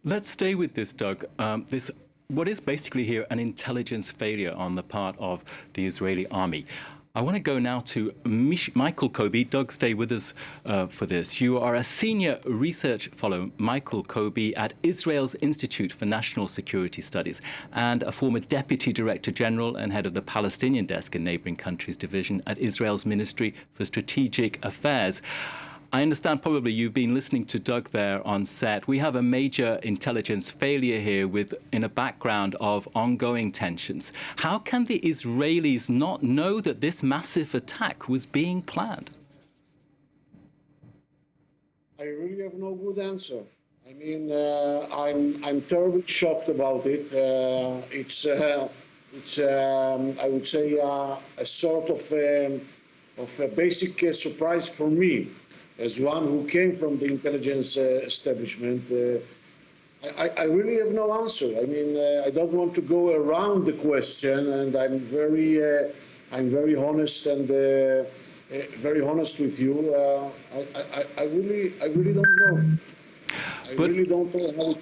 Let's stay with this, Doug. What is basically here an intelligence failure on the part of the Israeli army. I want to go now to Michael Kobi. Doug, stay with us for this. You are a senior research fellow, Michael Kobi, at Israel's Institute for National Security Studies, and a former deputy director general and head of the Palestinian desk and neighboring countries division at Israel's Ministry for Strategic Affairs. I understand probably you've been listening to Doug there on set. We have a major intelligence failure here in a background of ongoing tensions. How can the Israelis not know that this massive attack was being planned? I really have no good answer. I mean, I'm terribly shocked about it. It's I would say, a sort of a basic surprise for me. As one who came from the intelligence establishment, I really have no answer. I mean, I don't want to go around the question, and I'm very honest and very honest with you. I really don't know. Really don't know how.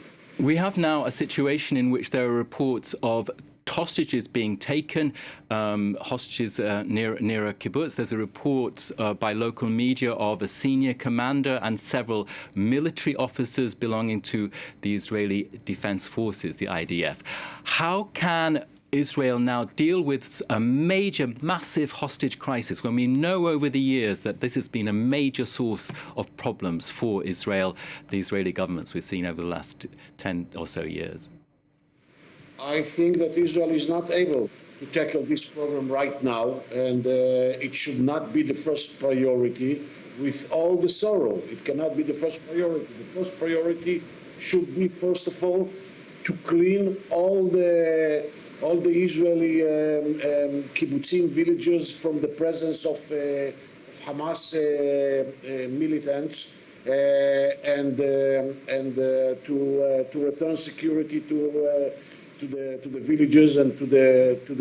We have now a situation in which there are reports of hostages being taken, hostages near a kibbutz. There's a report by local media of a senior commander and several military officers belonging to the Israeli Defense Forces, the IDF. How can Israel now deal with a major, massive hostage crisis when we know over the years that this has been a major source of problems for Israel, the Israeli governments we've seen over the last 10 or so years? I think that Israel is not able to tackle this problem right now, and it should not be the first priority with all the sorrow. It cannot be the first priority. The first priority should be, first of all, to clean all the Israeli kibbutzim villages from the presence of Hamas militants, and to return security to the villages and to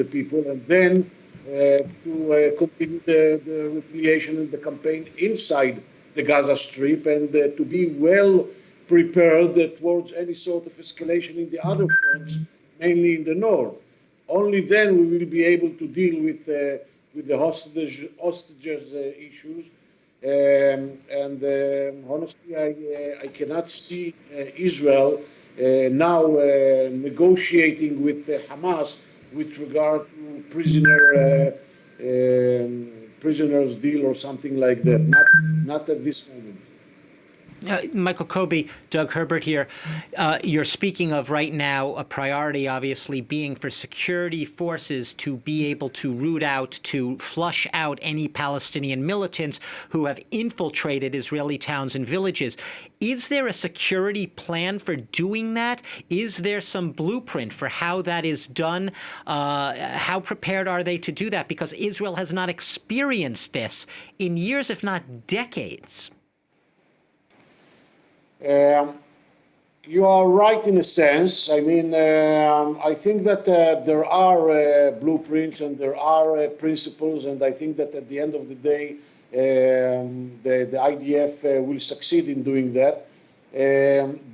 the people, and then to continue the retaliation and the campaign inside the Gaza Strip, and to be well prepared towards any sort of escalation in the other fronts, mainly in the north. Only then we will be able to deal with the hostages issues. Honestly, I cannot see Israel now negotiating with Hamas with regard to prisoners deal or something like that. Not at this moment. Michael Kobi, Doug Herbert here. You're speaking of right now a priority, obviously, being for security forces to be able to root out, to flush out any Palestinian militants who have infiltrated Israeli towns and villages. Is there a security plan for doing that? Is there some blueprint for how that is done? How prepared are they to do that? Because Israel has not experienced this in years, if not decades. You are right in a sense. I mean, I think that there are blueprints and there are principles, and I think that at the end of the day, the IDF will succeed in doing that.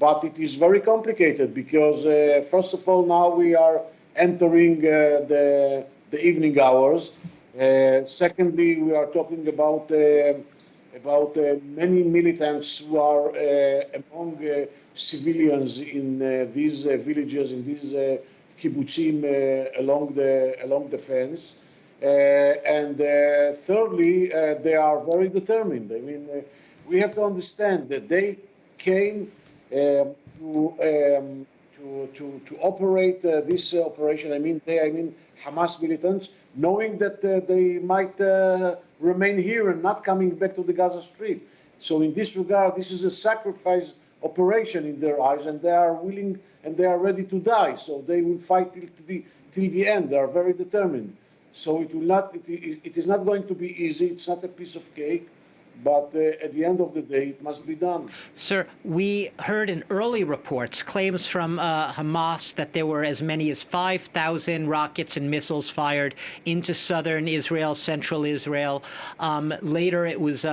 But it is very complicated because, first of all, now we are entering the evening hours. Secondly, we are talking about many militants who are among civilians in these villages, in these kibbutzim along the fence. And thirdly, they are very determined. I mean, we have to understand that they came to operate this operation. I mean Hamas militants, knowing that they might remain here and not coming back to the Gaza Strip. So in this regard, this is a sacrifice operation in their eyes, and they are willing and they are ready to die. So they will fight till the end. They are very determined. So it is not going to be easy. It's not a piece of cake. but at the end of the day, it must be done. Sir, we heard in early reports claims from Hamas that there were as many as 5,000 rockets and missiles fired into southern Israel, central Israel. Later, it was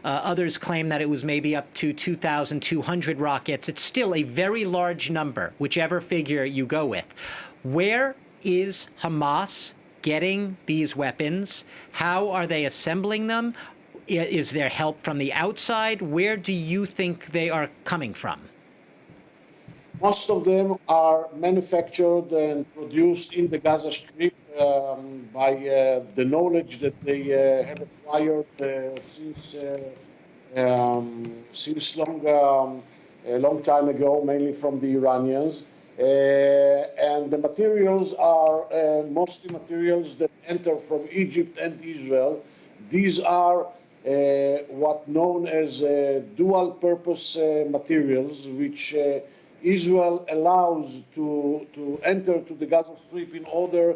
others claim that it was maybe up to 2,200 rockets. It's still a very large number, whichever figure you go with. Where is Hamas getting these weapons? How are they assembling them? Is there help from the outside? Where do you think they are coming from? Most of them are manufactured and produced in the Gaza Strip by the knowledge that they have acquired since a long time ago, mainly from the Iranians. And the materials are mostly materials that enter from Egypt and Israel. These are what known as dual-purpose materials, which Israel allows to enter to the Gaza Strip in order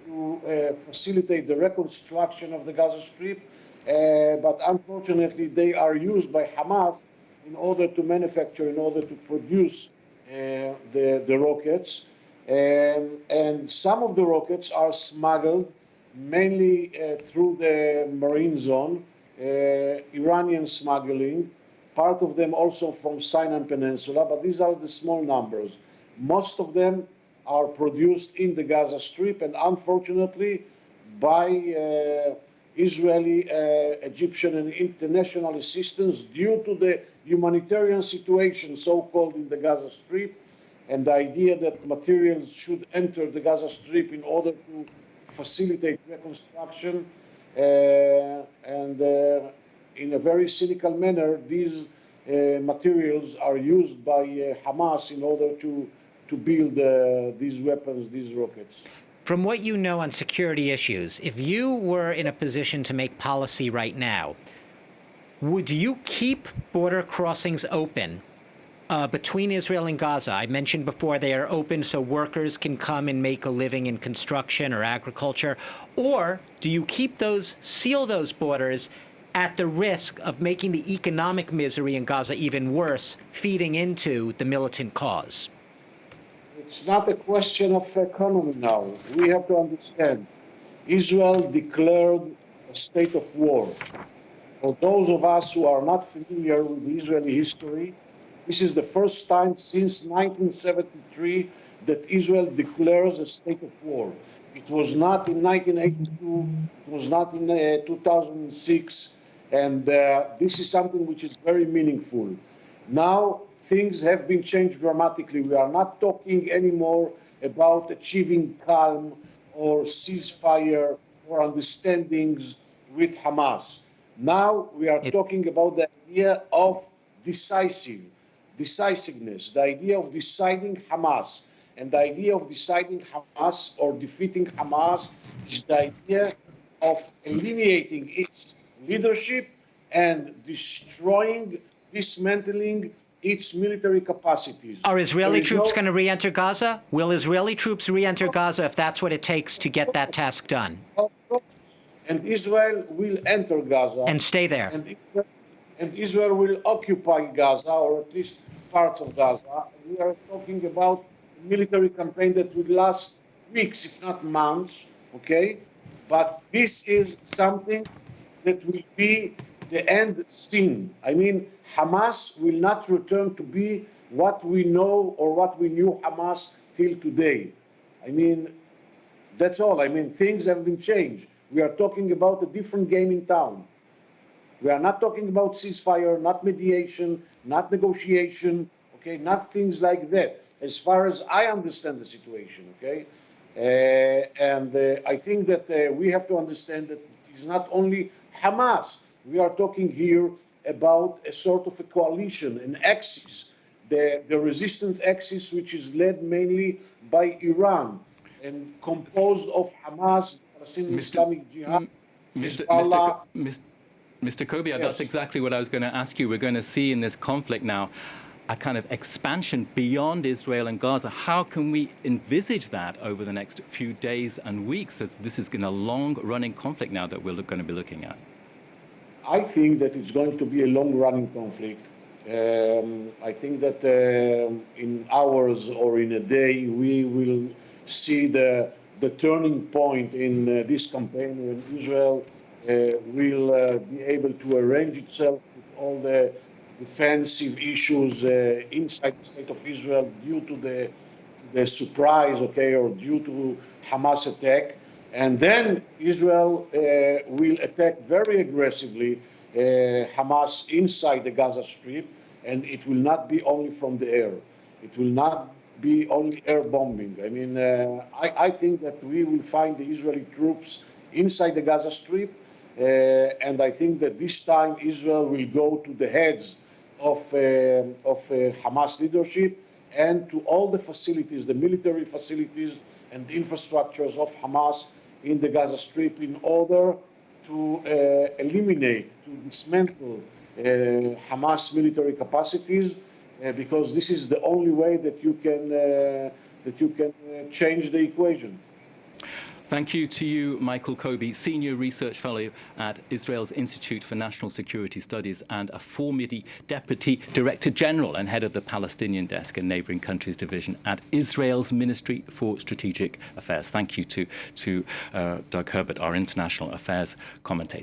to facilitate the reconstruction of the Gaza Strip. But unfortunately, they are used by Hamas in order to manufacture, in order to produce the rockets. And some of the rockets are smuggled mainly through the marine zone, Iranian smuggling, part of them also from Sinai Peninsula, but these are the small numbers. Most of them are produced in the Gaza Strip, and unfortunately, by Israeli, Egyptian, and international assistance due to the humanitarian situation, so-called, in the Gaza Strip, and the idea that materials should enter the Gaza Strip in order to facilitate reconstruction. And in a very cynical manner, these materials are used by Hamas in order to build these weapons, these rockets. From what you know on security issues, if you were in a position to make policy right now, would you keep border crossings open between Israel and Gaza? I mentioned before they are open so workers can come and make a living in construction or agriculture. Or do you keep those, seal those borders at the risk of making the economic misery in Gaza even worse, feeding into the militant cause? It's not a question of economy now. We have to understand, Israel declared a state of war. For those of us who are not familiar with the Israeli history, this is the first time since 1973 that Israel declares a state of war. It was not in 1982, it was not in 2006, and this is something which is very meaningful. Now, things have been changed dramatically. We are not talking anymore about achieving calm or ceasefire or understandings with Hamas. Now we are talking about the idea of decisiveness, the idea of deciding Hamas. And the idea of deciding Hamas or defeating Hamas is the idea of eliminating its leadership and destroying, dismantling its military capacities. Are Israeli troops going to re-enter Gaza? Will Israeli troops re-enter Gaza if that's what it takes to get that task done? And Israel will enter Gaza. And stay there. And Israel will occupy Gaza, or at least parts of Gaza. We are talking about a military campaign that will last weeks, if not months, okay? But this is something that will be the end scene. I mean, Hamas will not return to be what we know or what we knew Hamas till today. I mean, that's all. I mean, things have been changed. We are talking about a different game in town. We are not talking about ceasefire, not mediation, not negotiation, okay, not things like that, as far as I understand the situation, okay? I think that we have to understand that it is not only Hamas. We are talking here about a sort of a coalition, an axis, the resistance axis, which is led mainly by Iran and composed of Hamas, Palestinian Islamic Jihad, Hezbollah. Mr. Kobi, Yes. That's exactly what I was going to ask you. We're going to see in this conflict now a kind of expansion beyond Israel and Gaza. How can we envisage that over the next few days and weeks, as this is in a long-running conflict now that we're going to be looking at? I think that it's going to be a long-running conflict. I think that in hours or in a day, we will see the turning point in this campaign when Israel will be able to arrange itself with all the defensive issues inside the state of Israel due to the surprise, okay, or due to Hamas attack. And then Israel will attack very aggressively Hamas inside the Gaza Strip, and it will not be only from the air. It will not be only air bombing. I mean, I think that we will find the Israeli troops inside the Gaza Strip, and I think that this time Israel will go to the heads of Hamas leadership and to all the facilities, the military facilities and the infrastructures of Hamas in the Gaza Strip in order to eliminate, to dismantle Hamas military capacities, because this is the only way that you can change the equation. Thank you to you, Michael Kobi, Senior Research Fellow at Israel's Institute for National Security Studies and a former Deputy Director General and head of the Palestinian Desk and Neighbouring Countries Division at Israel's Ministry for Strategic Affairs. Thank you to Doug Herbert, our international affairs commentator.